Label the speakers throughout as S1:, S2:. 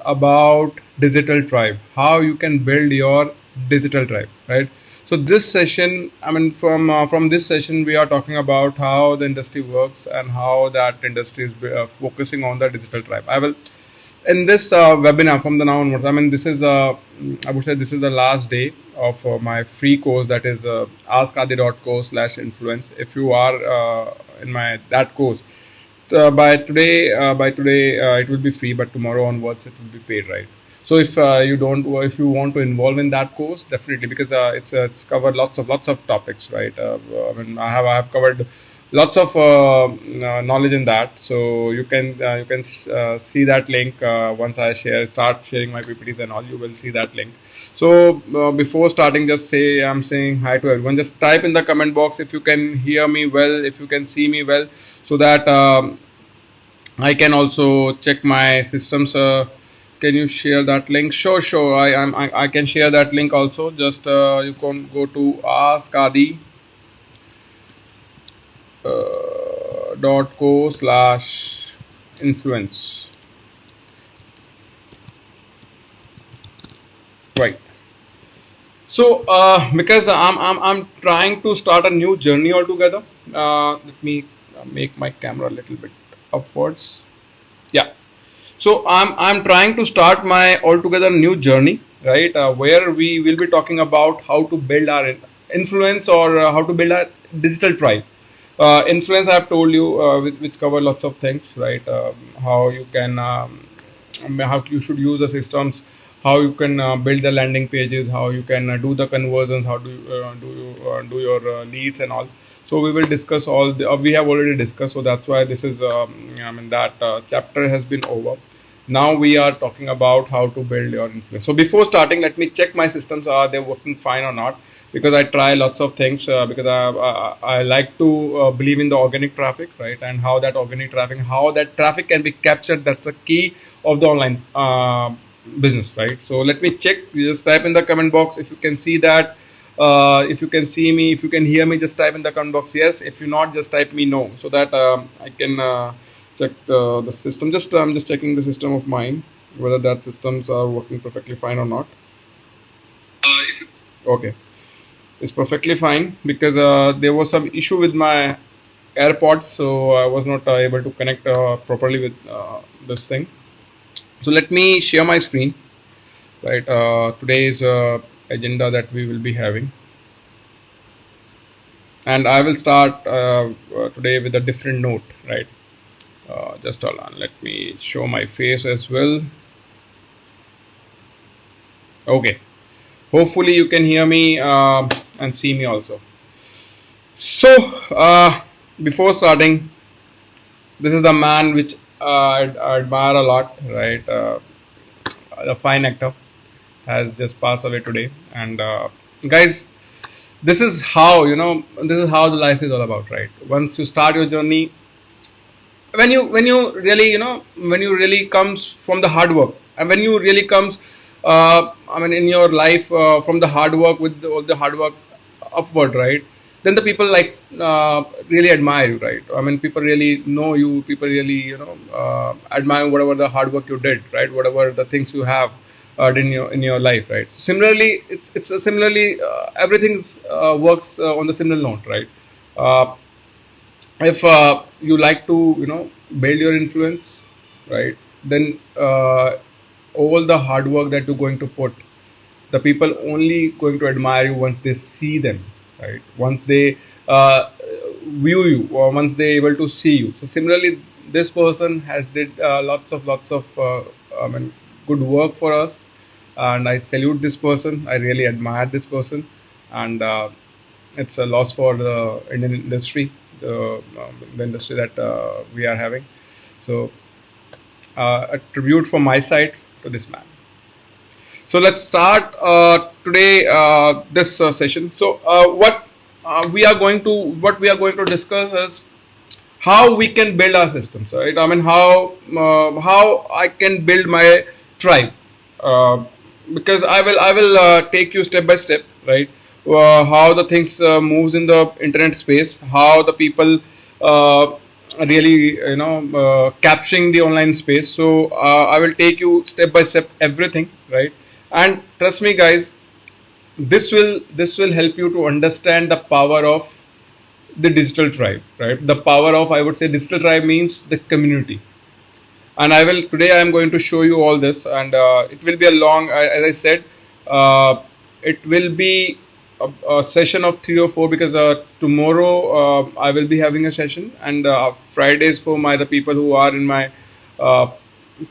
S1: about digital tribe, how you can build your digital tribe, right? So this session, I mean, from this session, we are talking about how the industry works and how that industry is focusing on the digital tribe. I will in this webinar from the now onwards. I mean, this is I would say this is the last day of my free course, that is askadi.co/influence. If you are in my that course, by today it will be free, but tomorrow onwards it will be paid, right? So if you want to involve in that course, definitely, because it's covered lots of topics, right? I mean, I have covered lots of knowledge in that, so you can see that link once I start sharing my PPTs and all. You will see that link. So before starting, just say I'm saying hi to everyone. Just type in the comment box if you can hear me well, if you can see me well, so that I can also check my systems. Can you share that link? Sure. I can share that link also. Just you can go to askadi.co/influence. Right. So because I'm trying to start a new journey altogether. Let me make my camera a little bit upwards. Yeah. So I'm trying to start my altogether new journey, right? Where we will be talking about how to build our influence, or how to build our digital tribe. Influence, I have told you, which cover lots of things, right? How you can how you should use the systems, how you can build the landing pages, how you can do the conversions, how do your leads and all. So we will discuss all we have already discussed, so that's why this is I mean that chapter has been over. Now we are talking about how to build your influence. So before starting, let me check my systems, are they working fine or not, because I try lots of things, because I like to believe in the organic traffic, right? And how that organic traffic, how that traffic can be captured, that's the key of the online business, right? So let me check. You just type in the comment box if you can see that. If you can see me, if you can hear me, just type in the comment box yes. If you not, just type me no, so that I can check the system. I'm just checking the system of mine, whether that systems are working perfectly fine or not. Okay, it's perfectly fine, because there was some issue with my AirPods, so I was not able to connect properly with this thing. So let me share my screen, right? Today's agenda that we will be having, and I will start today with a different note, right? Just hold on, let me show my face as well. Okay, hopefully you can hear me and see me also. So before starting, this is the man which I admire a lot, right? The fine actor has just passed away today, and guys, this is how the life is all about, right? Once you start your journey, when you really, when you really comes from the hard work, and when you really comes I mean in your life, from the hard work, with all the hard work upward, right? Then the people like really admire you, right? I mean, people really know you, people really, admire whatever the hard work you did, right? Whatever the things you have in your life, right? Similarly, it's similarly everything works on the similar note, right? uh, if you like to, build your influence, right? Then all the hard work that you're going to put, the people only going to admire you once they see them, right? Once they view you, or once they able to see you. So similarly, this person has did lots of I mean good work for us, and I salute this person, I really admire this person. And it's a loss for the Indian industry, the industry that we are having. So a tribute from my side to this man. So let's start today this session. So what we are going to discuss is how we can build our systems, right? I mean, how I can build my tribe, uh, because I will take you step by step, right? How the things moves in the internet space, how the people really capturing the online space. So I will take you step by step everything, right? And trust me, guys, this will help you to understand the power of the digital tribe, right? The power of, I would say, digital tribe means the community. And I will today I am going to show you all this, and it will be a long, as I said, uh, it will be a session of 3 or 4, because tomorrow I will be having a session, and Fridays for my the people who are in my uh,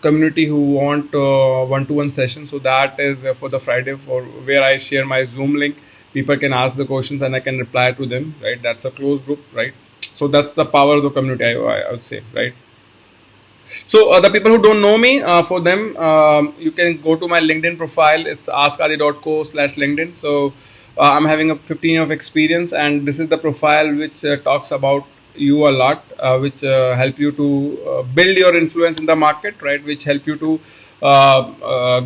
S1: community who want one-to-one session. So that is for the Friday, for where I share my Zoom link. People can ask the questions and I can reply to them, right? That's a closed group, right? So that's the power of the community, I would say, right? So the people who don't know me, for them, you can go to my LinkedIn profile. It's askadi.co/LinkedIn. So I'm having a 15 year of experience, and this is the profile which talks about you a lot, which help you to build your influence in the market, right? Which help you to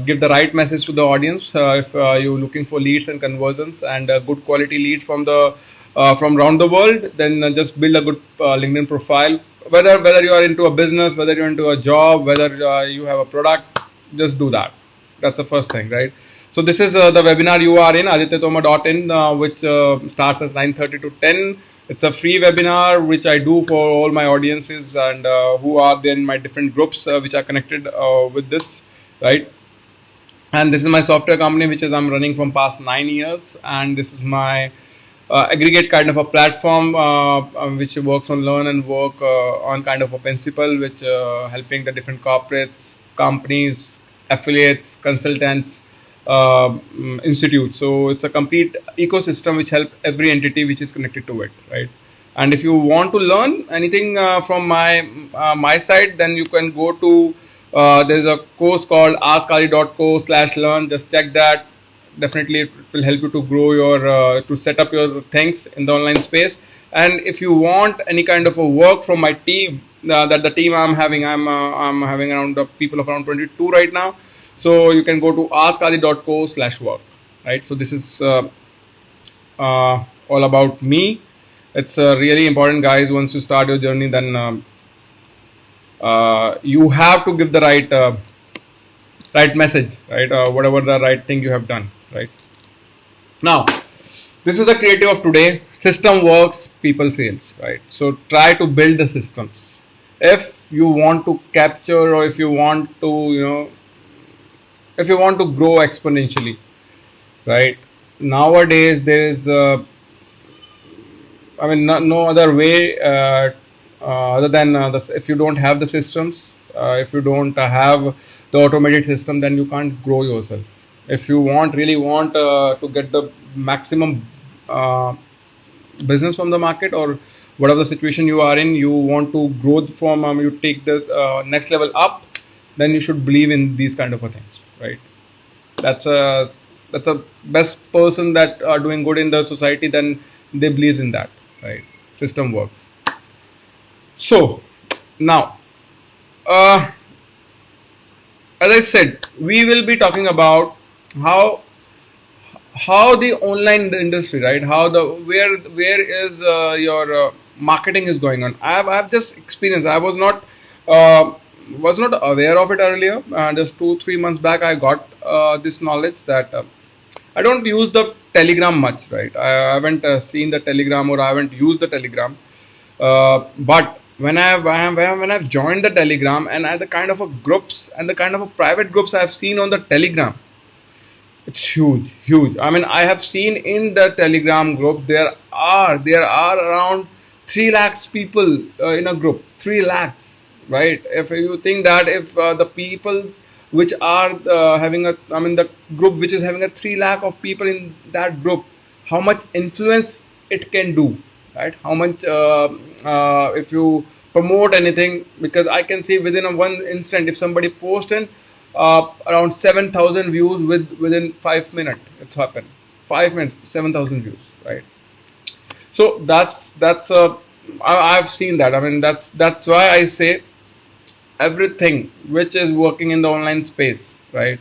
S1: give the right message to the audience. If you're looking for leads and conversions and good quality leads from around the world, then just build a good LinkedIn profile. Whether you are into a business, whether you're into a job, whether you have a product, just do that. That's the first thing, right? So this is the webinar you are in, adityatomar.in, which starts at 9:30 to 10. It's a free webinar which I do for all my audiences, and who are then my different groups which are connected with this, right? And this is my software company which is I'm running from past 9 years, and this is my aggregate kind of a platform which works on learn and work on kind of a principle, which helping the different corporates, companies, affiliates, consultants, institutes. So it's a complete ecosystem which help every entity which is connected to it, right? And if you want to learn anything from my side, then you can go to there's a course called askali.co/learn. Just check that. Definitely it will help you to grow your to set up your things in the online space. And if you want any kind of a work from my team, that the team I'm having around the people of around 22 right now. So you can go to askali.co/work, right? So this is all about me. It's really important, guys. Once you start your journey, then you have to give the right message, right? Whatever the right thing you have done, right? Now, this is the creative of today. System works, people fails, right? So try to build the systems. If you want to capture, or if you want to, if you want to grow exponentially, right? Nowadays there is, I mean, no other way other than if you don't have the systems, if you don't have the automated system, then you can't grow yourself. If you really want to get the maximum business from the market, or whatever the situation you are in, you want to grow from, you take the next level up, then you should believe in these kind of things, right? That's a best person that are doing good in the society, then they believes in that, right? System works. So now, as I said, we will be talking about how the online industry, right? How the where is your marketing is going on. I've just experienced. I was not aware of it earlier. Just 2-3 months back, I got this knowledge that I don't use the Telegram much, right? I haven't seen the Telegram, or I haven't used the Telegram. But when I've joined the Telegram, and the kind of a groups and the kind of a private groups I've seen on the Telegram, it's huge, huge. I mean, I have seen in the Telegram group there are around 3 lakhs people in a group. 3 lakhs, right? If you think that if the people which are having a, I mean, the group which is having a 3 lakh of people in that group, how much influence it can do, right? How much if you promote anything, because I can see within a one instant, if somebody posts in around 7,000 views within 5 minutes, it's happened. 5 minutes, 7,000 views, right? So that's I've seen that. I mean, that's why I say everything which is working in the online space, right,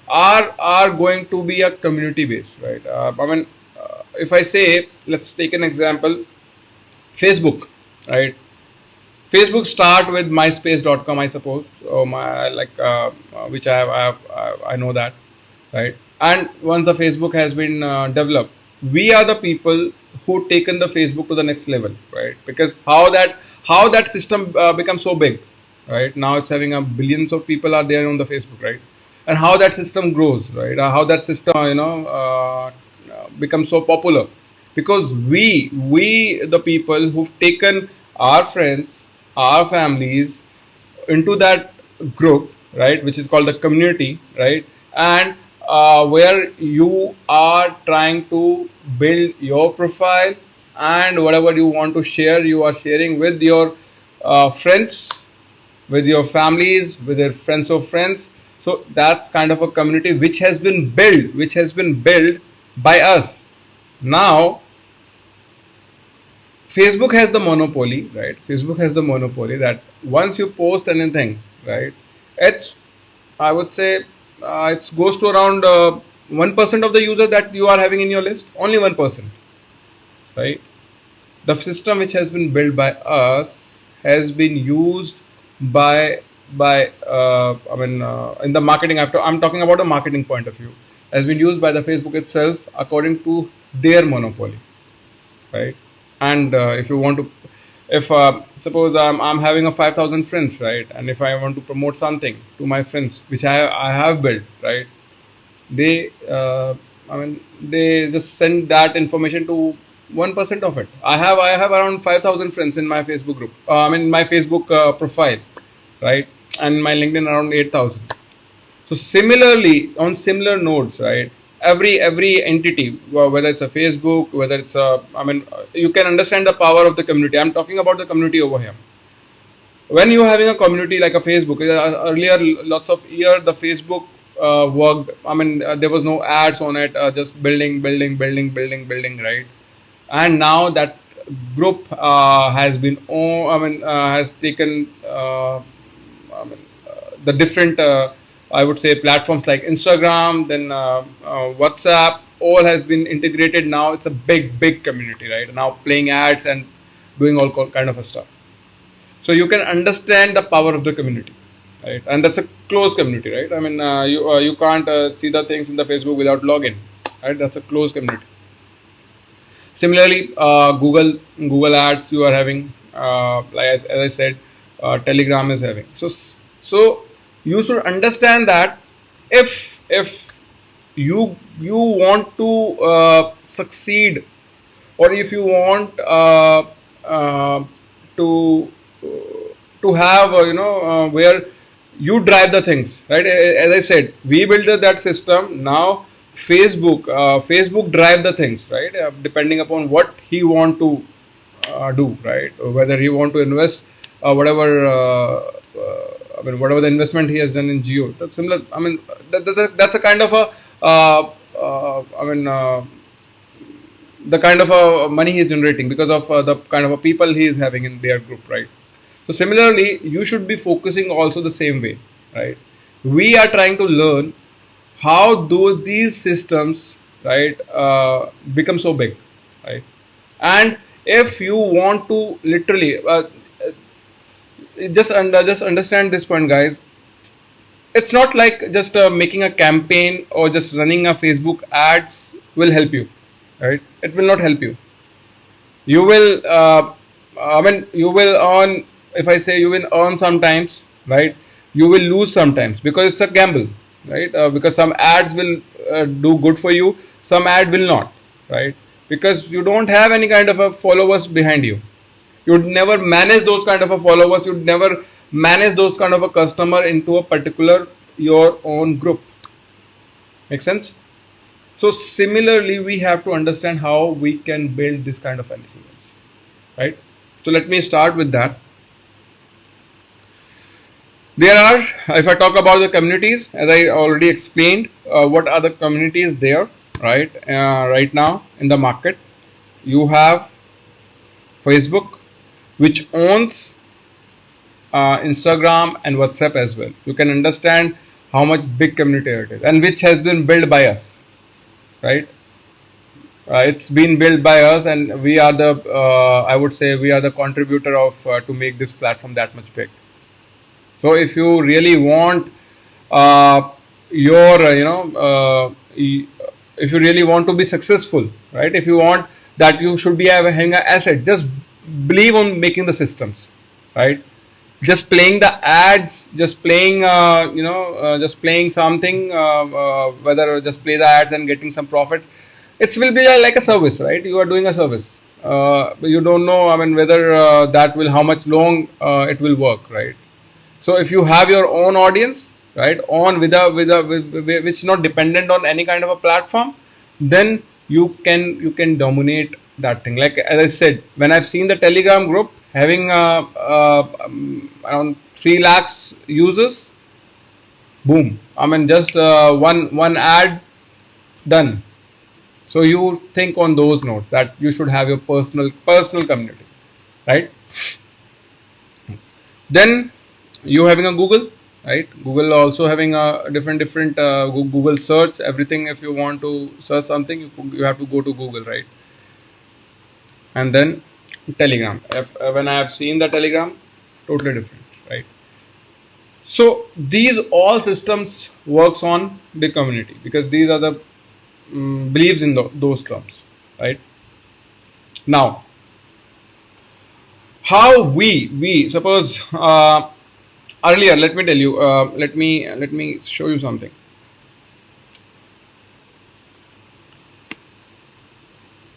S1: are going to be a community based, right? I mean, if I say, let's take an example, Facebook, right? Facebook start with myspace.com, I suppose, or my which I know that, right? And once the Facebook has been developed, we are the people who taken the Facebook to the next level, right? Because how that system becomes so big, right? Now it's having a billions of people are there on the Facebook, right? And how that system grows, right? How that system, becomes so popular, because we the people who've taken our friends, our families into that group, right, which is called the community, right, and where you are trying to build your profile, and whatever you want to share, you are sharing with your friends, with your families, with your friends of friends. So that's kind of a community which has been built by us. Now Facebook has the monopoly, right? Facebook has the monopoly that once you post anything, right, it's, I would say, it goes to around 1% of the user that you are having in your list. Only 1%, right? The system which has been built by us has been used by in the marketing. After I'm talking about a marketing point of view, has been used by the Facebook itself according to their monopoly, right? And if you want to, if suppose I'm having a 5,000 friends, right, and if I want to promote something to my friends which I have built, right, they they just send that information to 1% of it. I have around 5,000 friends in my Facebook group, my Facebook profile, right, and my LinkedIn around 8,000. So similarly, on similar nodes, right? Every entity, whether it's a Facebook, whether it's a, you can understand the power of the community. I'm talking about the community over here. When you're having a community like a Facebook, earlier lots of years the Facebook worked. There was no ads on it, just building, right? And now that group has been, has taken. The different I would say platforms like Instagram, then WhatsApp, all has been integrated. Now it's a big community, right? Now playing ads and doing all kind of a stuff. So you can understand the power of the community, right? And that's a closed community, right? You can't see the things in the Facebook without login, right? That's a closed community. Similarly, Google Ads you are having, as I said, Telegram is having. So you should understand that if you want to succeed, or if you want to have where you drive the things, right? As I said, we built that system. Now Facebook drive the things, right? Depending upon what he want to do, right? Whether he want to invest whatever whatever the investment he has done in Geo. That's similar. That's a kind of a the kind of a money he is generating because of the kind of a people he is having in their group, right? So similarly, you should be focusing also the same way, right? We are trying to learn how do these systems, right, become so big, right? And if you want to literally just understand this point, guys. It's not like just making a campaign or just running a Facebook ads will help you, right? It will not help you. You will you will earn. If I say you will earn sometimes, right, you will lose sometimes, because it's a gamble, right? Because some ads will do good for you, some ad will not, right? Because you don't have any kind of a followers behind you. You'd never manage those kind of a followers. You'd never manage those kind of a customer into a particular your own group. Make sense? So similarly, we have to understand how we can build this kind of influence, right? So let me start with that. There are, if I talk about the communities, as I already explained, what are the communities there, right? Right now in the market, you have Facebook, which owns Instagram and WhatsApp as well. You can understand how much big community it is, and which has been built by us, right? It's been built by us, and we are the I would say we are the contributor of to make this platform that much big. So if you really want uh, your if you really want to be successful, right? If you want that, you should be having an asset. Just believe on making the systems, right? Just playing the ads, just playing just playing something, whether just play the ads and getting some profits, it will be like a service, right? You are doing a service. You don't know, I mean, whether that will, how much long it will work, right? So if you have your own audience, right, on with which is not dependent on any kind of a platform, then you can dominate that thing. Like as I said, when I've seen the Telegram group having around 3 lakhs users, boom. I mean, just one ad done. So you think on those notes that you should have your personal community, right? Then you having a Google, right? Google also having a different Google search everything. If you want to search something, you have to go to Google, right? And then Telegram. When I have seen the Telegram, totally different, right? So these all systems works on the community, because these are the beliefs in those terms, right? Now, how we suppose earlier, let me tell you, let me show you something.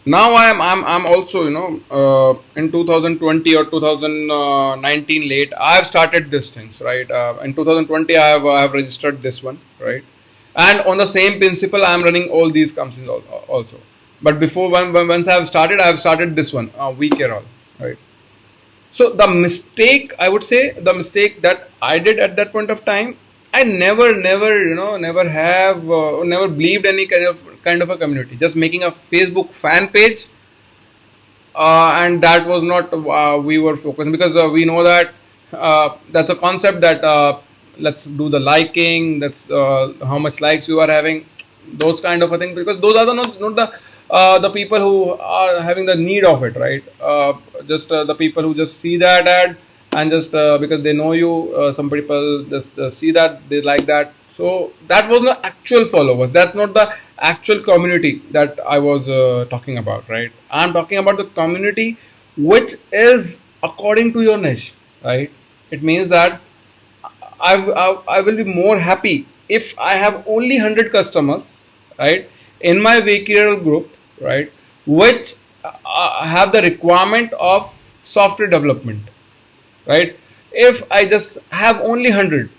S1: Now I'm also, in 2020 or 2019 late, I have started these things, right? In 2020 I have registered this one, right? And on the same principle I am running all these companies also. But before, once I have started this one, we care all, right? So the mistake, I would say, the mistake that I did at that point of time, I never, never believed any kind of a community. Just making a Facebook fan page, and that was not we were focusing, because we know that that's a concept that let's do the liking, that's how much likes you are having, those kind of a thing, because those are not the people who are having the need of it, right? Just the people who just see that ad, and just because they know you, some people just see that they like that. So that was not actual followers, that's not the actual community that I was talking about, right? I'm talking about the community which is according to your niche, right? It means that I will be more happy if I have only 100 customers, right, in my VKRL group, right, which have the requirement of software development, right? If I just have only 100,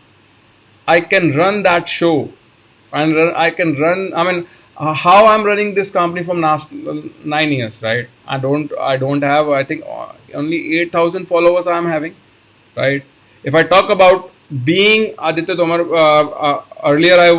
S1: I can run that show, and I can run. I mean, how I'm running this company from last 9 years, right? I don't have. I think only 8,000 followers I'm having, right? If I talk about being Aditya Tomar, earlier I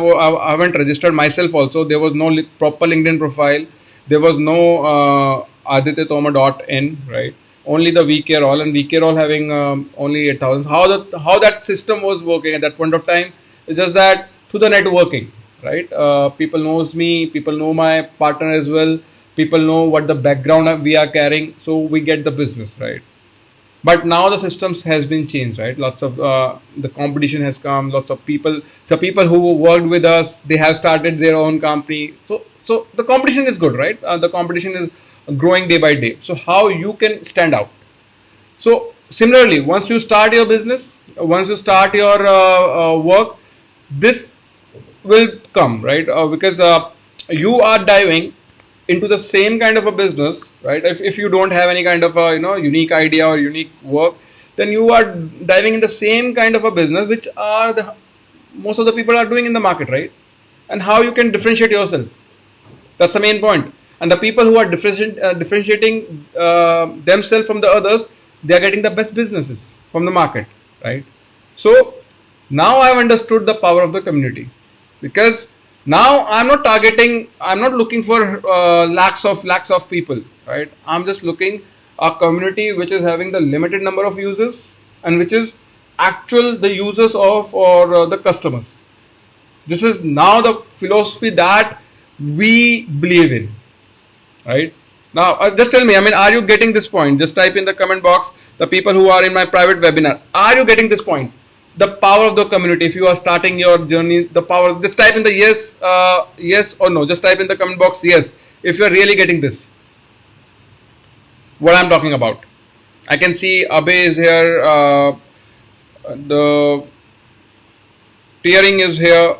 S1: haven't registered myself also. There was no proper LinkedIn profile. There was no adityatomar.in, right? Only the VK all, and VK all having only 8,000. How that system was working at that point of time is just that through the networking, right? People knows me, people know my partner as well. People know what the background we are carrying, so we get the business, right? But now the systems has been changed, right? Lots of the competition has come, lots of people, the people who worked with us, they have started their own company. So the competition is good, right? The competition is growing day by day. So how you can stand out? So similarly, once you start your business, once you start your work, this will come, right? Because you are diving into the same kind of a business, right? If you don't have any kind of a unique idea or unique work, then you are diving in the same kind of a business which are the most of the people are doing in the market, right? And how you can differentiate yourself, that's the main point. And the people who are differentiating themselves from the others, they are getting the best businesses from the market, right? So now I have understood the power of the community, because now I'm not looking for lakhs of people, right? I'm just looking a community which is having the limited number of users, and which is actual the users of, or the customers. This is now the philosophy that we believe in, right? Now, just tell me, I mean, are you getting this point? Just type in the comment box, the people who are in my private webinar, are you getting this point? The power of the community. If you are starting your journey, the power, just type in the yes, yes or no. Just type in the comment box yes, if you are really getting this, what I'm talking about. I can see Abe is here, the tearing is here,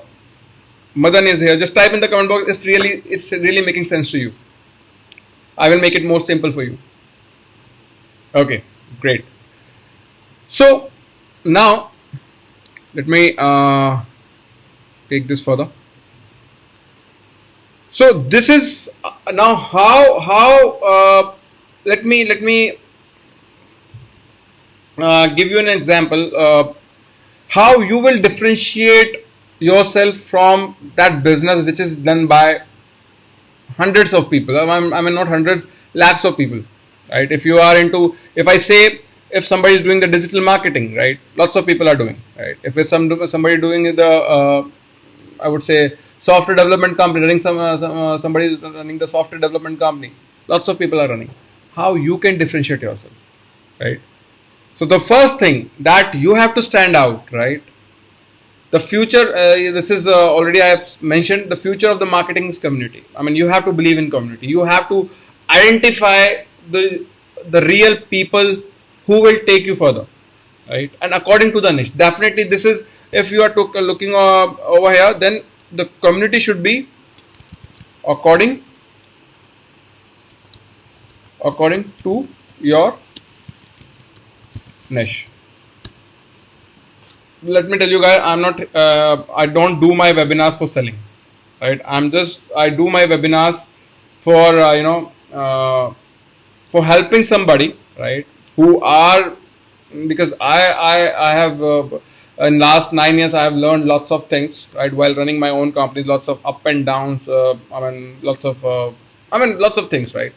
S1: Madan is here. Just type in the comment box. It's really making sense to you. I will make it more simple for you. Okay, great. So now let me take this further. So this is now how let me give you an example how you will differentiate yourself from that business which is done by hundreds of people. I mean not hundreds, lakhs of people, right? If you are into, if I say, if somebody is doing the digital marketing, right, lots of people are doing, right? If it's somebody doing the I would say software development company, running somebody is running the software development company, lots of people are running. How you can differentiate yourself, right? So the first thing that you have to stand out, right? The future, this is already I have mentioned, the future of the marketing is community. I mean, you have to believe in community. You have to identify the real people who will take you further, right? And according to the niche, definitely this is, if you are looking over here, then the community should be according to your niche. Let me tell you guys, I'm not I don't do my webinars for selling, right? I do my webinars for for helping somebody, right, who are, because I have in last 9 years I have learned lots of things, right, while running my own companies, lots of up and downs, lots of things, right?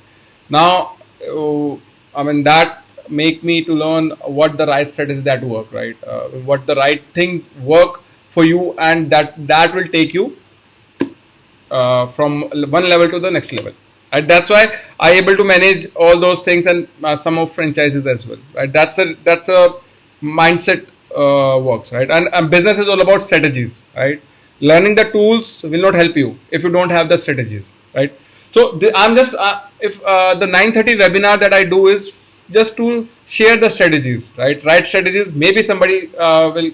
S1: Now that make me to learn what the right strategies that work, right? What the right thing work for you, and that will take you from one level to the next level, right? That's why I able to manage all those things, and some of franchises as well, right? That's a mindset works, right? And business is all about strategies, right? Learning the tools will not help you if you don't have the strategies, right? So I'm just if the 9:30 webinar that I do is just to share the strategies, right? Right strategies. Maybe somebody will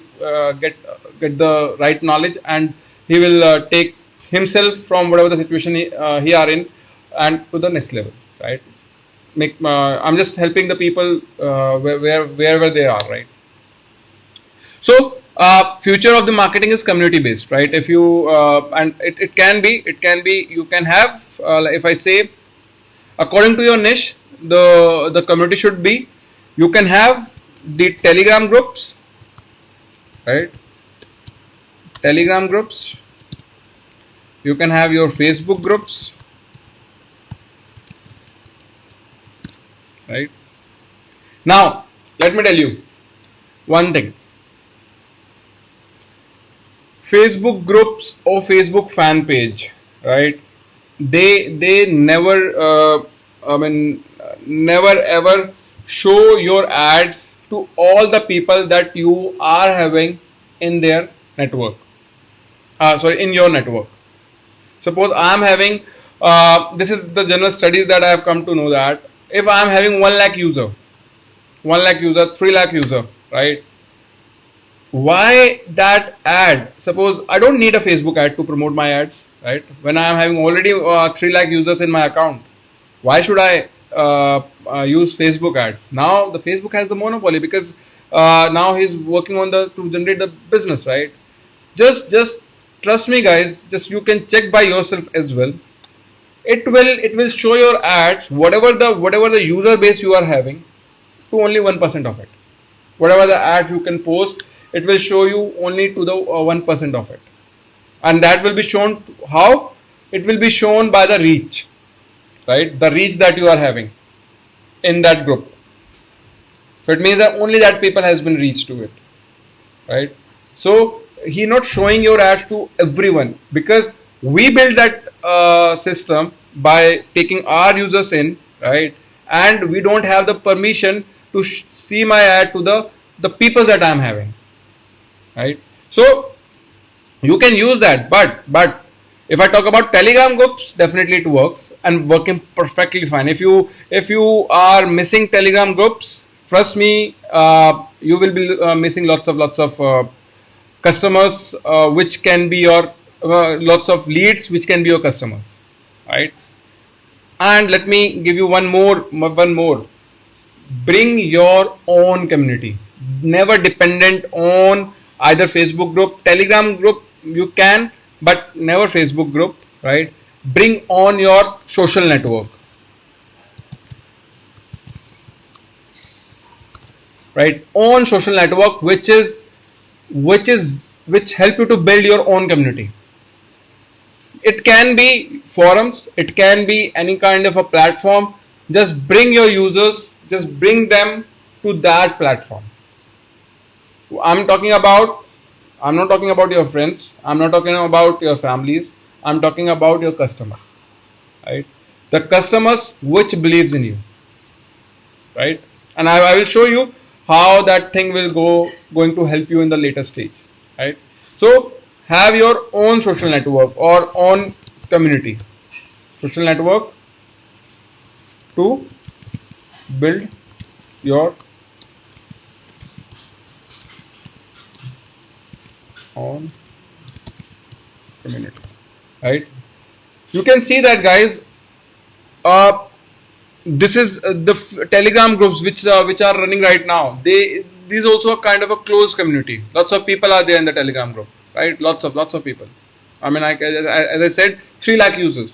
S1: get the right knowledge, and he will take himself from whatever the situation he are in, and to the next level, right? I'm just helping the people wherever they are, right? So future of the marketing is community based, right? If you and it can be you can have if I say according to your niche, the community should be, you can have the Telegram groups, right? Telegram groups. You can have your Facebook groups, right? Now let me tell you one thing. Facebook groups or Facebook fan page, right? They never never ever show your ads to all the people that you are having in their network. In your network. Suppose I am having this is the general studies that I have come to know, that if I am having 1 lakh user, 3 lakh user, right? Why that ad? Suppose I don't need a Facebook ad to promote my ads, right? When I am having already 3 lakh users in my account, why should I use Facebook ads? Now the Facebook has the monopoly, because now he's working on to generate the business, right? Just trust me, guys. Just you can check by yourself as well. It will show your ads, whatever the user base you are having, to only 1% of it. Whatever the ads you can post, it will show you only to the 1% of it, and that will be shown how? It will be shown by the reach, right? The reach that you are having in that group. So it means that only that people has been reached to it, right? So he not showing your ads to everyone, because we build that system by taking our users in, right? And we don't have the permission to see my ad to the people that I'm having, right? So you can use that, but if I talk about Telegram groups, definitely it works and working perfectly fine. If you are missing Telegram groups, trust me, you will be missing lots of customers, which can be your lots of leads, which can be your customers, right? And let me give you one more. Bring your own community. Never dependent on either Facebook group, Telegram group. You can, but never Facebook group, right? Bring on your social network, right? On social network, which is which help you to build your own community. It can be forums, it can be any kind of a platform. Just bring your users, just bring them to that platform. I'm talking about, I'm not talking about your friends, I'm not talking about your families, I'm talking about your customers, right? The customers which believes in you, right? And I will show you how that thing will going to help you in the later stage, right? So have your own social network or own community, social network to build your own community, right? You can see that, guys. uh, this is the Telegram groups which are running right now. These also a kind of a closed community. Lots of people are there in the Telegram group, right? Lots of people. I mean, as I said, 3 lakh users.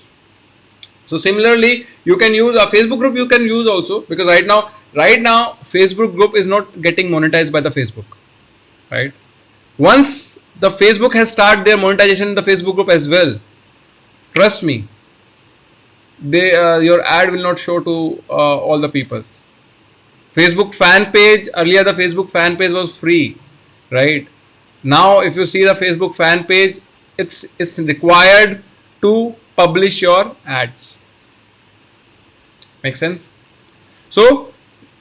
S1: So similarly, you can use a Facebook group. You can use also, because right now Facebook group is not getting monetized by the Facebook, right? Once the Facebook has started their monetization in the Facebook group as well, trust me, they your ad will not show to all the people. Facebook fan page, earlier the Facebook fan page was free, right? Now if you see the Facebook fan page, it's required to publish your ads. Make sense? So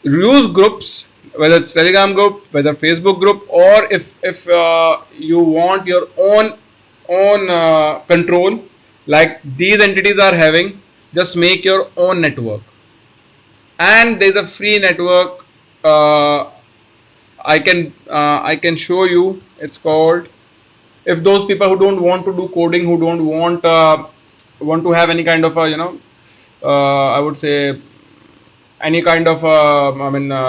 S1: use groups, whether it's Telegram group, whether Facebook group, or if you want your own control, like these entities are having, just make your own network. And there's a free network. I can show you. It's called, if those people who don't want to do coding, who don't want to have any kind of a, I would say, any kind of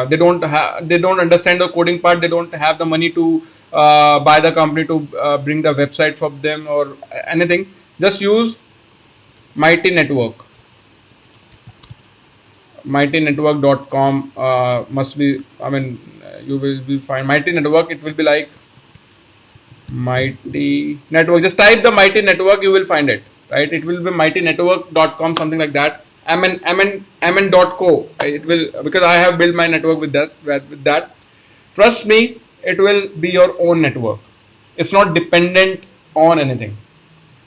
S1: they don't understand the coding part, they don't have the money to buy the company to bring the website for them or anything. Just use Mighty Network. MightyNetwork.com must be, you will find Mighty Network. It will be like Mighty Network. Just type the Mighty Network, you will find it, right? It will be MightyNetwork.com, something like that. MN.co. It will, because I have built my network with that. Trust me, it will be your own network. It's not dependent on anything.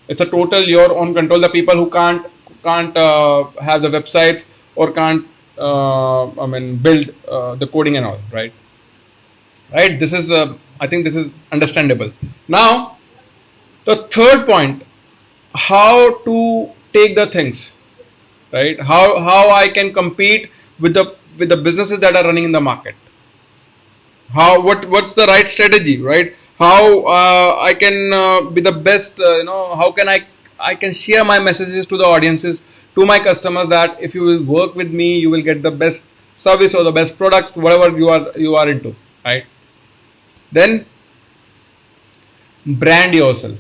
S1: It's a total your own control. The people who can't have the websites or can't build the coding and all, right? Right. This is I think this is understandable. Now the third point, how to take the things, right? How I can compete with the businesses that are running in the market. What's the right strategy, right? How I can be the best, how can I can share my messages to the audiences, to my customers, that if you will work with me, you will get the best service or the best product, whatever you are into, right? Then brand yourself.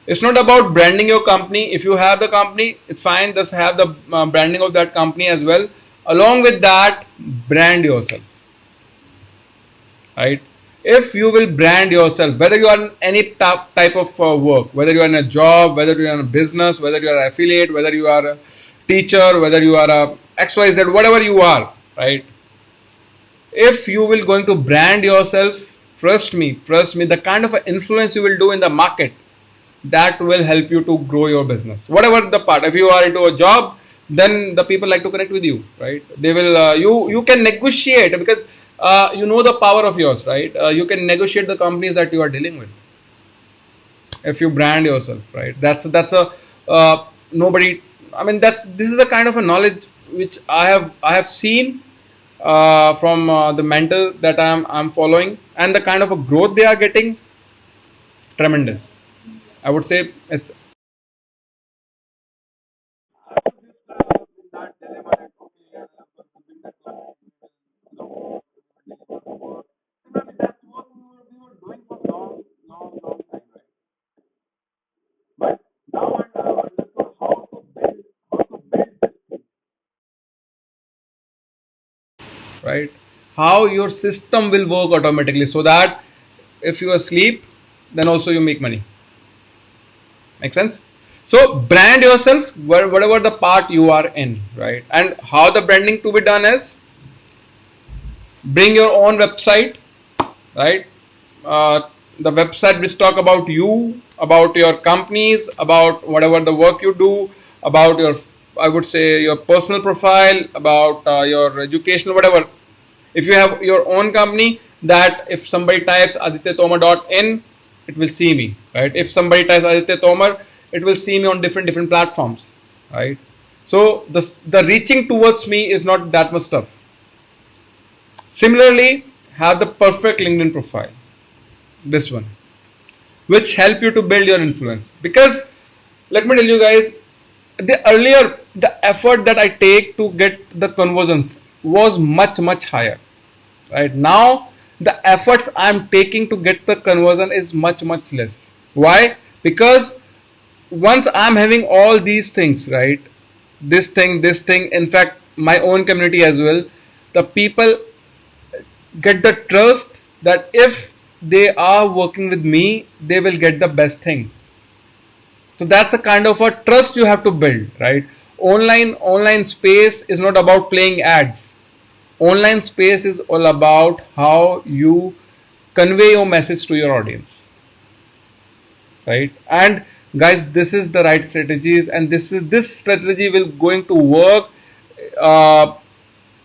S1: It's not about branding your company. If you have the company, it's fine. Just have the branding of that company as well. Along with that, brand yourself, right? If you will brand yourself, whether you are in any type of work, whether you are in a job, whether you are in a business, whether you are an affiliate, whether you are a teacher, whether you are a XYZ, whatever you are, right? If you will going to brand yourself, trust me, the kind of influence you will do in the market, that will help you to grow your business. Whatever the part, if you are into a job, then the people like to connect with you, right? They will, you can negotiate because you know the power of yours, right? You can negotiate the companies that you are dealing with if you brand yourself, right? That's a nobody. I mean, this is the kind of a knowledge which I have seen from the mentor that I'm following, and the kind of a growth they are getting, tremendous. I would say it's. Right, how your system will work automatically, so that if you are asleep, then also you make money. Make sense? So brand yourself whatever the part you are in, right? And how the branding to be done is, bring your own website, right? The website which talk about you, about your companies, about whatever the work you do, about your, I would say, your personal profile, about your educational, whatever. If you have your own company, that if somebody types adityatomar.in, it will see me, right? If somebody types Aditya Tomar, it will see me on different platforms, right? So the reaching towards me is not that much tough. Similarly, have the perfect LinkedIn profile, this one, which help you to build your influence. Because let me tell you guys, the effort that I take to get the conversion was much higher. Right now, the efforts I'm taking to get the conversion is much less. Why? Because once I'm having all these things, right? This thing, in fact, my own community as well, the people get the trust that if they are working with me, they will get the best thing. So that's a kind of a trust you have to build, right? Online space is not about playing ads. Online space is all about how you convey your message to your audience, right? And guys, this is the right strategies, and this strategy will going to work. uh,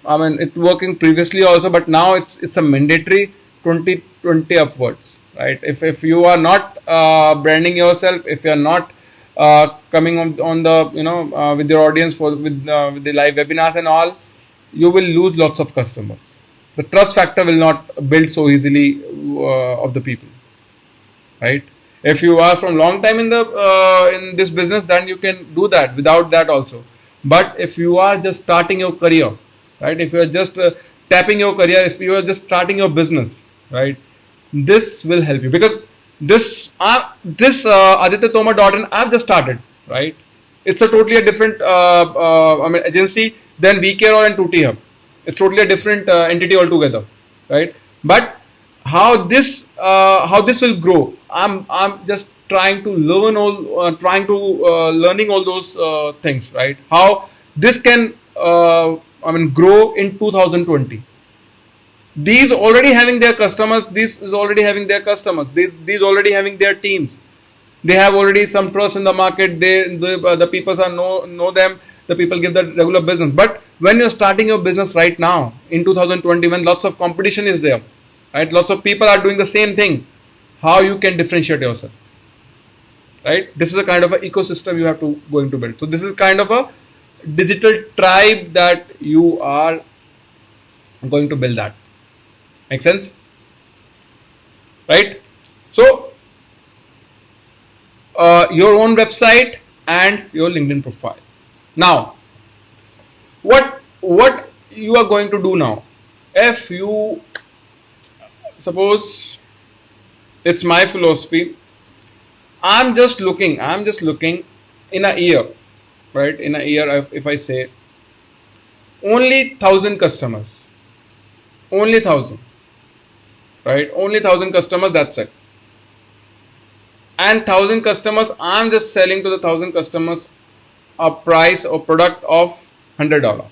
S1: I mean, it working previously also, but now it's a mandatory 2020 upwards, right? If you are not branding yourself, if you are not coming on the, with your audience with the live webinars and all, you will lose lots of customers. The trust factor will not build so easily of the people, right? If you are from long time in this business, then you can do that without that also. But if you are just starting your career, right? If you are just tapping your career, if you are just starting your business, right? This will help you, because this Aditya Tomar.in I've just started, right? It's a totally a different I mean, agency than VK or and 2T Hub. It's totally a different entity altogether, right? But how this will grow, I'm just trying to learn all trying to learning all those things, right? How this can I mean grow in 2020. These already having their customers, this is already having their customers, these already having their teams, they have already some trust in the market, the people are know them, the people give the regular business. But when you're starting your business right now in 2020, when lots of competition is there, right, lots of people are doing the same thing, how you can differentiate yourself, right? This is a kind of an ecosystem you have to going to build. So this is kind of a digital tribe that you are going to build. That make sense, right? So your own website and your LinkedIn profile. Now, what you are going to do now? If you suppose, it's my philosophy. I'm just looking in a year, right? In a year, if I say only 1,000 customers, only 1,000, right? Only 1,000 customers. That's it. And 1,000 customers, I'm just selling to the 1,000 customers a price or product of $100.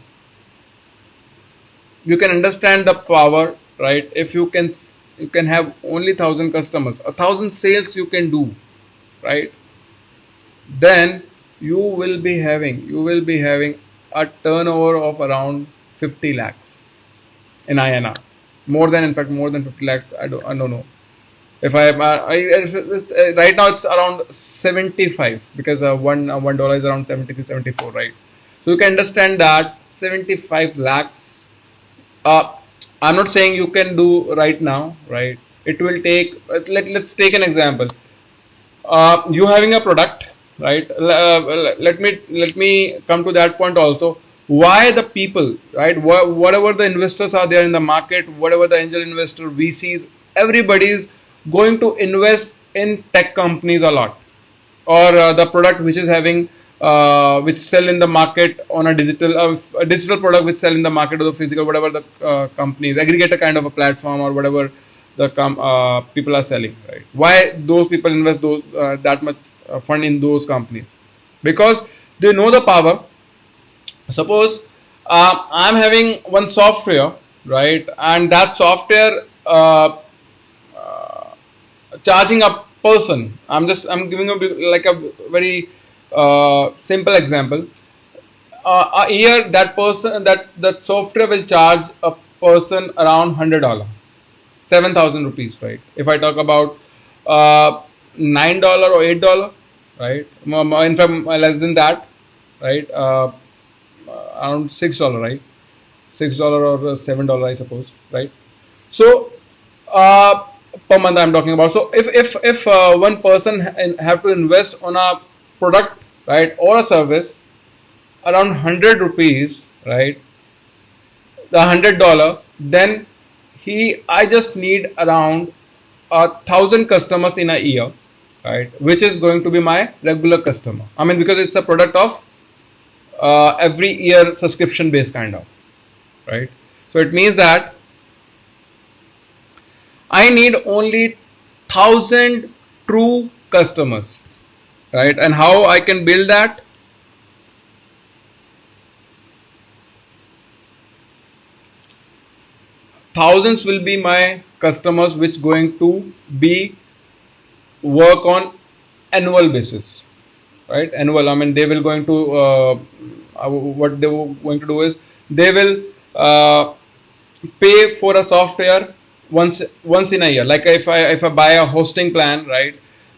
S1: You can understand the power, right? If you can have only 1,000 customers, 1,000 sales you can do, right? then you will be having a turnover of around 50 lakhs in INR. More than, in fact, more than 50 lakhs. I don't know. If right now it's around 75, because $1 is around 73, 74, right? So you can understand that 75 lakhs. Uh, I'm not saying you can do right now, right? It will take. Let's take an example. You having a product, right? Let me come to that point also. Why the people, right? Whatever the investors are there in the market, whatever the angel investor, VCs, everybody is going to invest in tech companies a lot, or the product which is having which sell in the market on a digital product which sell in the market, or the physical, whatever the companies, aggregator kind of a platform, or whatever the people are selling, right? Why those people invest those that much fund in those companies? Because they know the power. Suppose I'm having one software, right, and that software charging a person. I'm giving like a very simple example. A year, that software will charge a person around $100, 7,000 rupees, right? If I talk about $9 or $8, right? In fact, less than that, right? Around $6, right? $6 or $7, I suppose, right? So uh, per month I'm talking about. So if one person have to invest on a product, right, or a service around 100 rupees, right, the $100, then I just need around 1,000 customers in a year, right, which is going to be my regular customer. I mean, because it's a product of every year subscription based kind of, right? So it means that I need only 1,000 true customers, right? And how I can build that? Thousands will be my customers which going to be work on annual basis, right? Annual, I mean, they will going to what they were going to do is they will pay for a software once in a year. Like if I buy a hosting plan, right?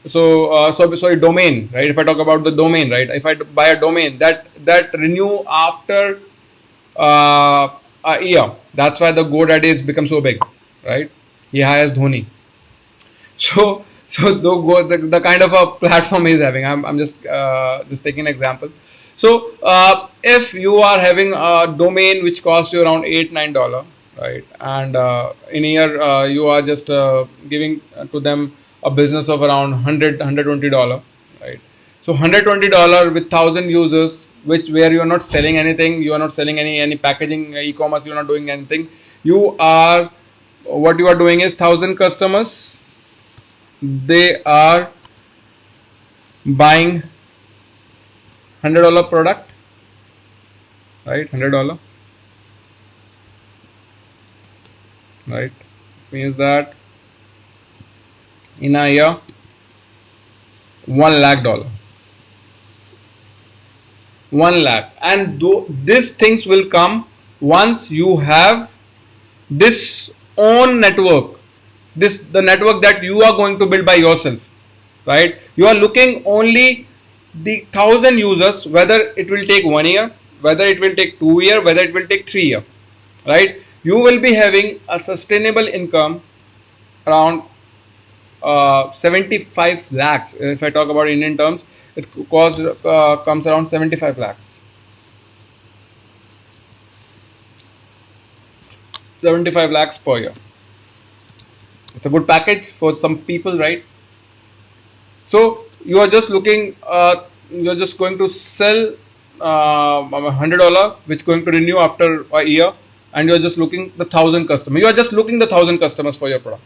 S1: So a domain, right? If I talk about the domain, right? If I buy a domain, that renew after a year. That's why the GoDaddy has become so big, right? He hires Dhoni. So the kind of a platform he's having, I'm just taking an example. So if you are having a domain which costs you around $8-9, right, and in a year you are just giving to them a business of around $120, right? So $120 with 1,000 users, which where you are not selling anything, you are not selling any packaging, e-commerce, you are not doing anything. You are What you are doing is 1,000 customers, they are buying $100 product, right? $100, right? Means that in a year, $1 lakh, 1 lakh, and these things will come once you have this own network, this the network that you are going to build by yourself, right? You are looking only the 1,000 users, whether it will take 1 year, whether it will take 2 year, whether it will take 3 year, right? You will be having a sustainable income around 75 lakhs. If I talk about Indian terms, it comes around 75 lakhs. 75 lakhs per year. It's a good package for some people, right? So you are just looking, you're just going to sell $100, which is going to renew after a year, and you're just looking the 1,000 customers. You are just looking the 1,000 customers for your product,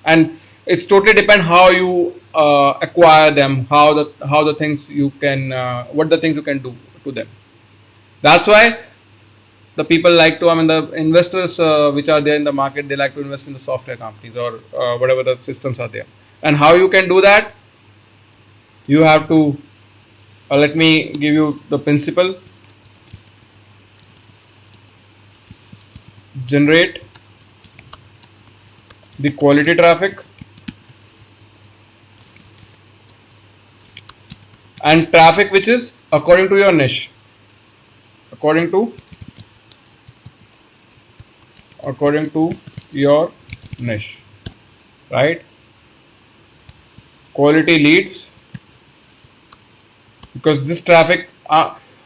S1: and it's totally depend how you acquire them, how the things you can, what the things you can do to them. That's why the people like to, I mean, the investors which are there in the market, they like to invest in the software companies, or whatever the systems are there. And how you can do that? You have to Let me give you the principle. Generate the quality traffic and traffic which is according to your niche, according to your niche, right? Quality leads, because this traffic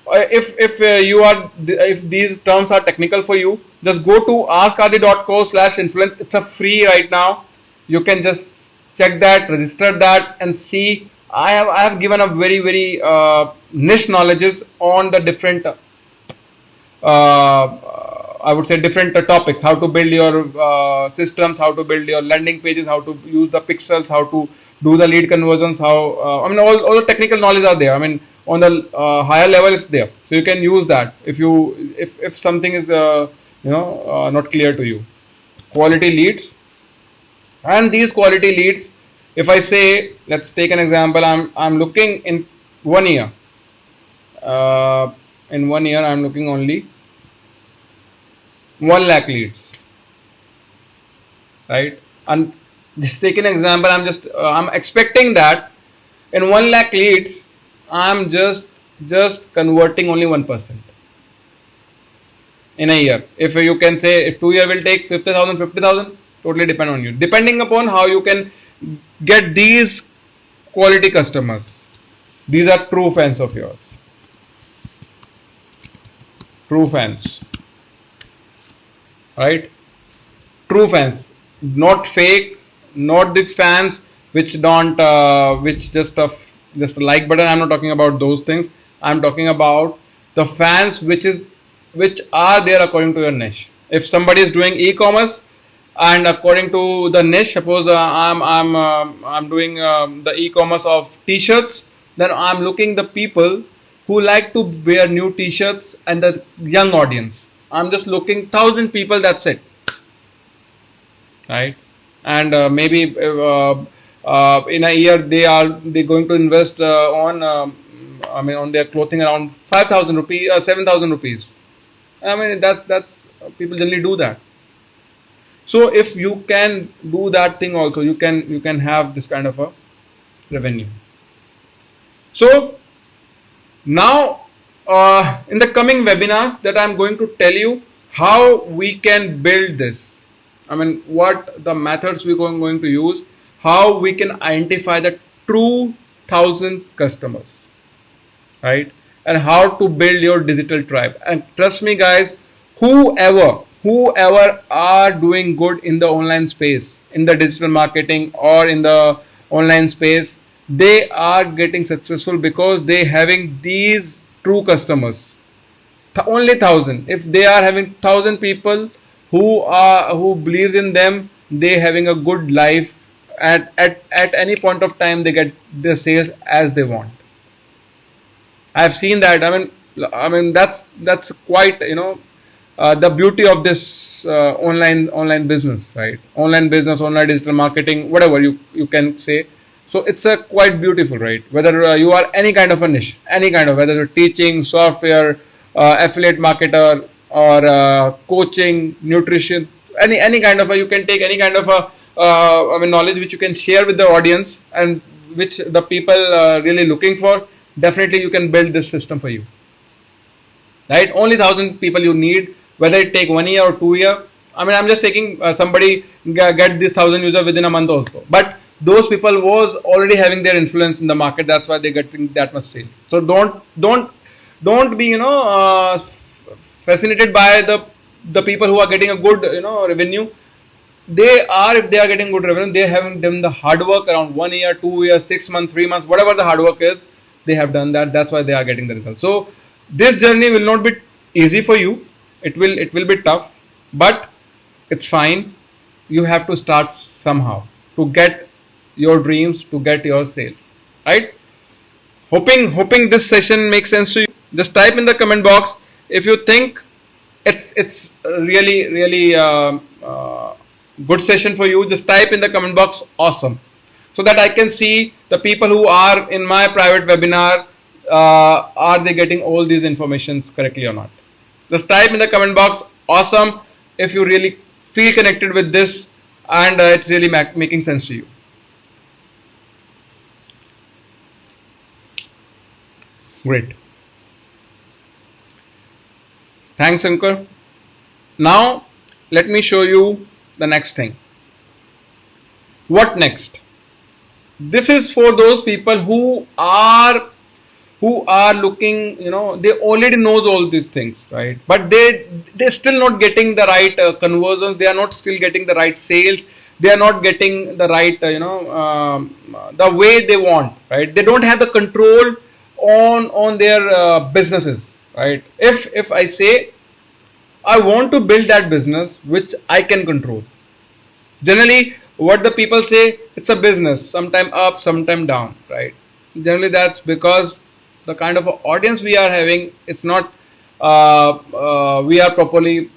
S1: if these terms are technical for you, just go to askadi.co/influence. It's a free right now. You can just check that, register that, and see. I have given a very niche knowledges on the different I would say different topics: how to build your systems, how to build your landing pages, how to use the pixels, how to do the lead conversions, how I mean all the technical knowledge are there. I mean on the higher level it's there, so you can use that if something is not clear to you. Quality leads, and these quality leads, if I say, let's take an example, I'm looking in 1 year. In 1 year I'm looking only 1 lakh leads, right? And just take an example, I'm expecting that in 1 lakh leads I'm just converting only 1% in a year. If you can say if 2 year will take 50,000, totally depend on you, depending upon how you can get these quality customers. These are true fans of yours, true fans, right? True fans, not fake, not the fans which don't which just a like button. I'm not talking about those things. I'm talking about the fans which are there according to your niche. If somebody is doing e-commerce and according to the niche, suppose I'm doing the e-commerce of t-shirts, then I'm looking the people who like to wear new t-shirts and the young audience. I'm just looking 1,000 people, that's it, right? And maybe in a year they're going to invest on their clothing around 5,000 rupees, 7,000 rupees. I mean that's people generally do that. So if you can do that thing also, you can have this kind of a revenue. So now in the coming webinars that I'm going to tell you how we can build this. I mean what the methods we're going to use, how we can identify the true 1,000 customers, right? And how to build your digital tribe. And trust me guys, whoever are doing good in the online space, in the digital marketing or in the online space, they are getting successful because they having these true customers. Only 1,000. If they are having 1,000 people who believes in them, they having a good life. At any point of time they get the sales as they want. I've seen that. I mean that's quite the beauty of this online business, right? Online business, online digital marketing, whatever you can say. So it's a quite beautiful, right? Whether you are any kind of a niche, any kind of, whether you're teaching, software, affiliate marketer, or coaching, nutrition, any kind of a, you can take any kind of a knowledge which you can share with the audience and which the people really looking for. Definitely you can build this system for you, right? Only 1,000 people you need, whether it take 1 year or 2 year. I mean I'm just taking somebody get this 1,000 user within a month also, but those people was already having their influence in the market, that's why they getting that much sales. So don't be fascinated by the people who are getting a good revenue. If they are getting good revenue, they haven't done the hard work around 1 year, 2 years, 6 months, 3 months, whatever the hard work is, they have done that. That's why they are getting the results. So this journey will not be easy for you. It will be tough, but it's fine. You have to start somehow to get your dreams, to get your sales, right? Hoping this session makes sense to you. Just type in the comment box if you think it's really good session for you. Just type in the comment box awesome, so that I can see the people who are in my private webinar, are they getting all these informations correctly or not? Just type in the comment box awesome if you really feel connected with this and it's really making sense to you. Great. Thanks, Ankur. Now, let me show you the next thing. What next? This is for those people who are looking, they already knows all these things, right? But they're still not getting the right conversions. They are not still getting the right sales. They are not getting the right, the way they want, right? They don't have the control on their businesses, right? If I say I want to build that business which I can control. Generally, what the people say, it's a business, sometime up, sometime down, right? Generally, that's because the kind of audience we are having, it's not we are properly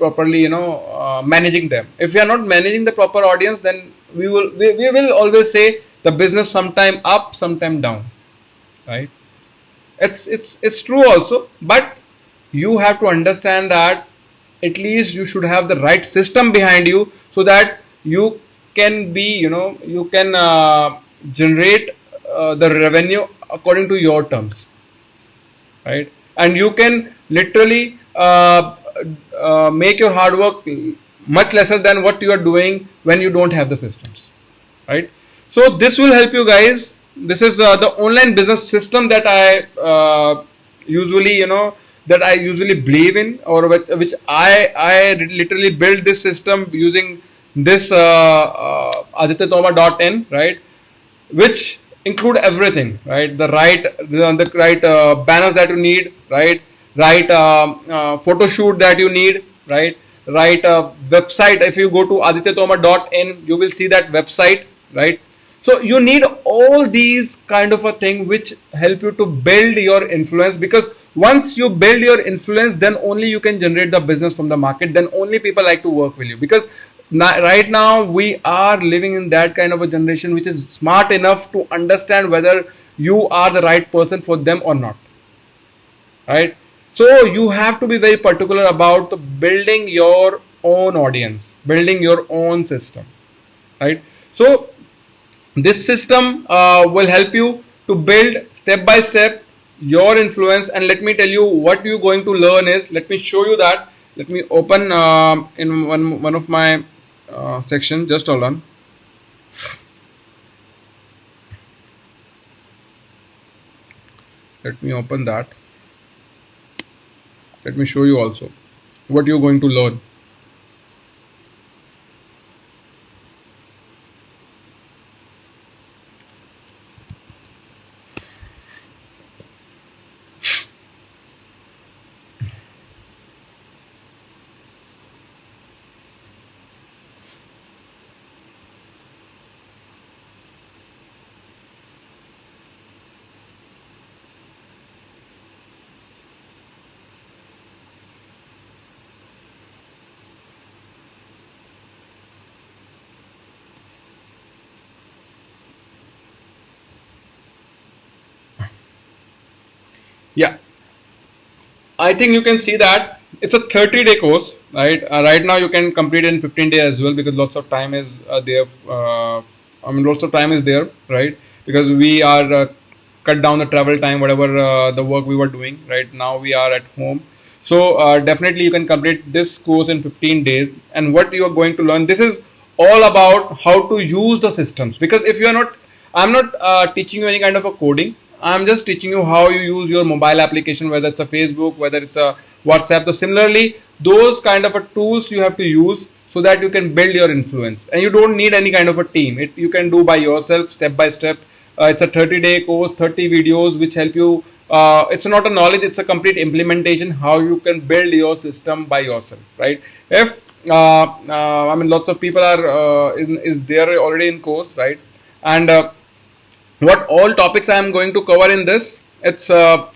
S1: managing them. If we are not managing the proper audience, then we will always say the business sometime up, sometime down, right? It's true also, but you have to understand that at least you should have the right system behind you so that you can be, you can generate the revenue according to your terms, right? And you can literally make your hard work much lesser than what you are doing when you don't have the systems, right? So this will help you guys. This is the online business system that I usually, that I usually believe in, or which I literally build this system using this Tomar.in, right? Which include everything, right? The right banners that you need, right? Right photo shoot that you need, right? Right website. If you go to Aditya.in, you will see that website, right? So you need all these kind of a thing which help you to build your influence, because once you build your influence, then only you can generate the business from the market. Then only people like to work with you, because right now we are living in that kind of a generation which is smart enough to understand whether you are the right person for them or not, right? So you have to be very particular about building your own audience, building your own system, right? So this system will help you to build step by step your influence. And let me tell you what you're going to learn is, let me show you that. Let me open in one of my section. Just hold on. Let me open that. Let me show you also what you're going to learn. Yeah, I think you can see that it's a 30-day course, right? Right now you can complete it in 15 days as well, because lots of time is there. Lots of time is there, right? Because we are cut down the travel time, whatever the work we were doing. Right now we are at home, so definitely you can complete this course in 15 days. And what you are going to learn, this is all about how to use the systems. Because if you are not, I'm not teaching you any kind of a coding. I'm just teaching you how you use your mobile application, whether it's a Facebook, whether it's a WhatsApp. So similarly, those kind of a tools you have to use so that you can build your influence. And you don't need any kind of a team. You can do by yourself, step by step. It's a 30-day course, 30 videos which help you. It's not a knowledge, it's a complete implementation, how you can build your system by yourself, right? If lots of people are is there already in course, right? And what all topics I am going to cover in this, it's how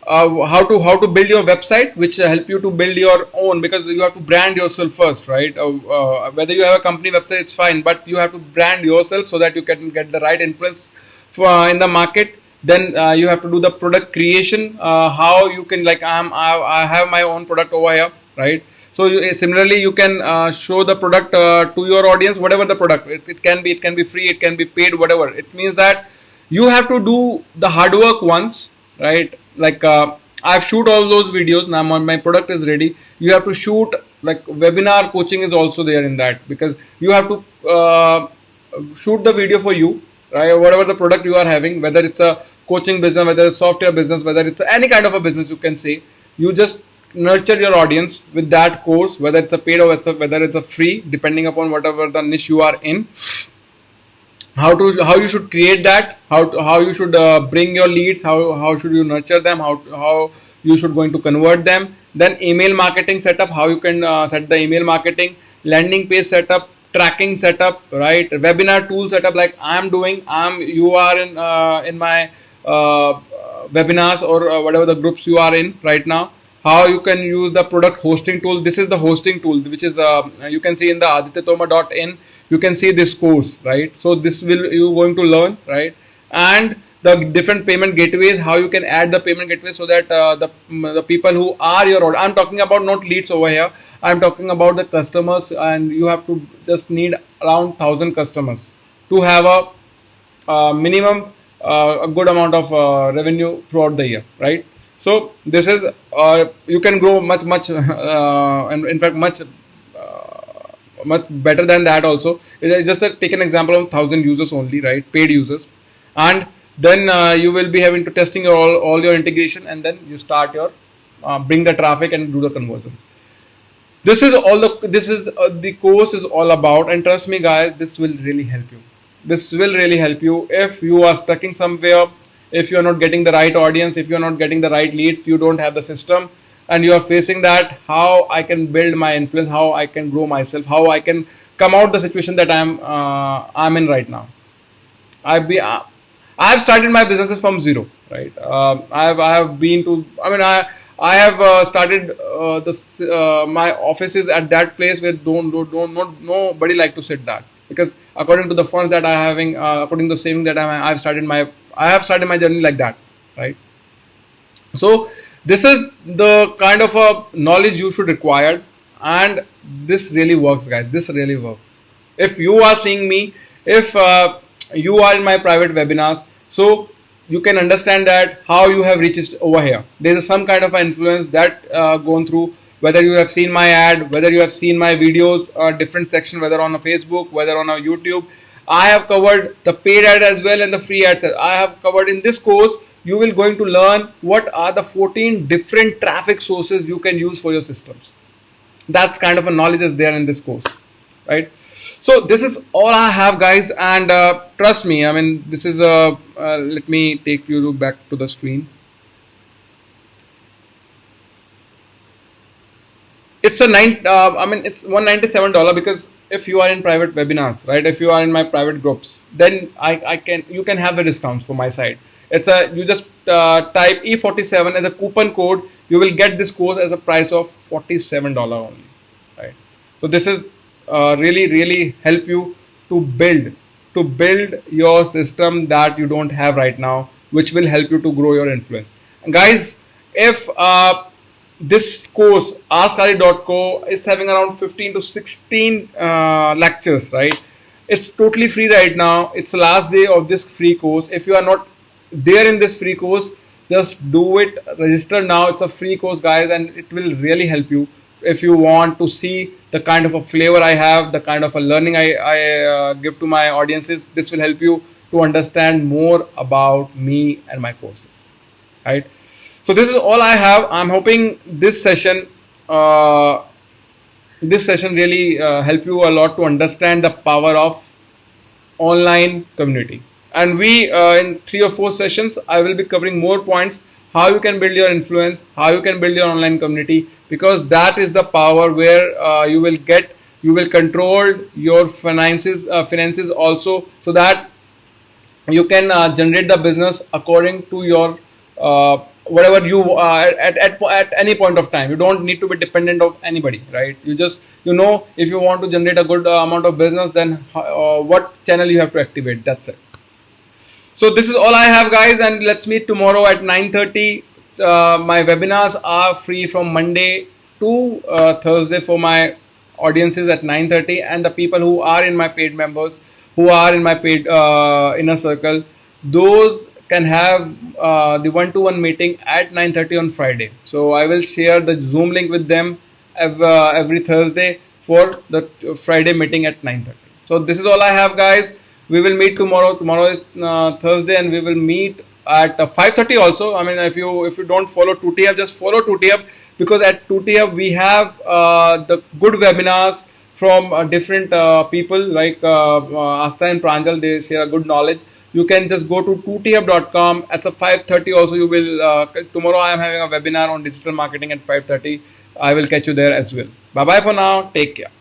S1: to build your website, which help you to build your own, because you have to brand yourself first, right? Whether you have a company website, it's fine, but you have to brand yourself so that you can get the right influence in the market. Then you have to do the product creation, how you can, like I have my own product over here, right? So similarly you can show the product to your audience, whatever the product, it can be free, it can be paid, whatever. It means that you have to do the hard work once, right? Like I've shoot all those videos. Now my product is ready. You have to shoot, like webinar coaching is also there in that, because you have to shoot the video for you, right? Whatever the product you are having, whether it's a coaching business, whether it's software business, whether it's any kind of a business, you can say, you just nurture your audience with that course, whether it's a paid or whether it's a free, depending upon whatever the niche you are in. How you should create that, how you should bring your leads, how should you nurture them, how you should going to convert them. Then email marketing setup, how you can set the email marketing, landing page setup, tracking setup, right? Webinar tool setup, like I'm doing. You are in my webinars or whatever the groups you are in right now. How you can use the product hosting tool. This is the hosting tool, which is you can see in the adityatomar.in. You can see this course, right? So this will you going to learn, right? And the different payment gateways, how you can add the payment gateways, so that the people who are your order, I'm talking about not leads over here, I'm talking about the customers, and you have to just need around 1,000 customers to have a minimum a good amount of revenue throughout the year, right? So this is you can grow much and in fact much better than that also. Just take an example of 1,000 users only, right? Paid users. And then you will be having to testing all your integration, and then you start your bring the traffic and do the conversions. This is all the course is all about. And trust me guys, this will really help you. This will really help you if you are stuck in somewhere, if you are not getting the right audience, if you are not getting the right leads, you don't have the system, and you are facing that, how I can build my influence, how I can grow myself, how I can come out the situation that I'm in right now. I've started my businesses from zero, right? I have been to, I have started my offices at that place where nobody like to sit that, because according to the funds that I having, according to the saving that I have started my journey like that, right? So this is the kind of a knowledge you should require, and this really works, guys. This really works. If you are seeing me, if you are in my private webinars, so you can understand that how you have reached over here. There is some kind of an influence that gone through, whether you have seen my ad, whether you have seen my videos, different section, whether on a Facebook, whether on a YouTube. I have covered the paid ad as well and the free ads. I have covered in this course. You will going to learn what are the 14 different traffic sources you can use for your systems. That's kind of a knowledge is there in this course, right? So this is all I have, guys, and trust me, I mean, this is let me take you back to the screen. It's it's $197, because if you are in private webinars, right? If you are in my private groups, then you can have the discounts for my side. It's you just type E47 as a coupon code. You will get this course as a price of $47 only, right? So this is really help you to build your system that you don't have right now, which will help you to grow your influence. And guys, if this course askali.co is having around 15 to 16 lectures, right? It's totally free right now. It's the last day of this free course. If you are not there in this free course, just do it, register now. It's a free course, guys, and it will really help you. If you want to see the kind of a flavor I have, the kind of a learning I give to my audiences, this will help you to understand more about me and my courses, right? So this is all I have. I'm hoping this session really help you a lot to understand the power of online community. And we in 3 or 4 sessions, I will be covering more points, how you can build your influence, how you can build your online community, because that is the power where you will control your finances also, so that you can generate the business according to your whatever you at any point of time. You don't need to be dependent of anybody, right? You just, if you want to generate a good amount of business, then what channel you have to activate. That's it. So this is all I have, guys, and let's meet tomorrow at 9:30. My webinars are free from Monday to Thursday for my audiences at 9:30, and the people who are in my paid members, who are in my paid inner circle, those can have the one-to-one meeting at 9:30 on Friday. So I will share the Zoom link with them every Thursday for the Friday meeting at 9:30. So this is all I have, guys. We will meet tomorrow. Tomorrow is Thursday, and we will meet at 5:30 also. I mean, if you don't follow 2TF, just follow 2TF, because at 2TF we have the good webinars from different people like Asta and Pranjal. They share good knowledge. You can just go to 2tf.com. At 5:30 also you will. Tomorrow I am having a webinar on digital marketing at 5:30. I will catch you there as well. Bye bye for now. Take care.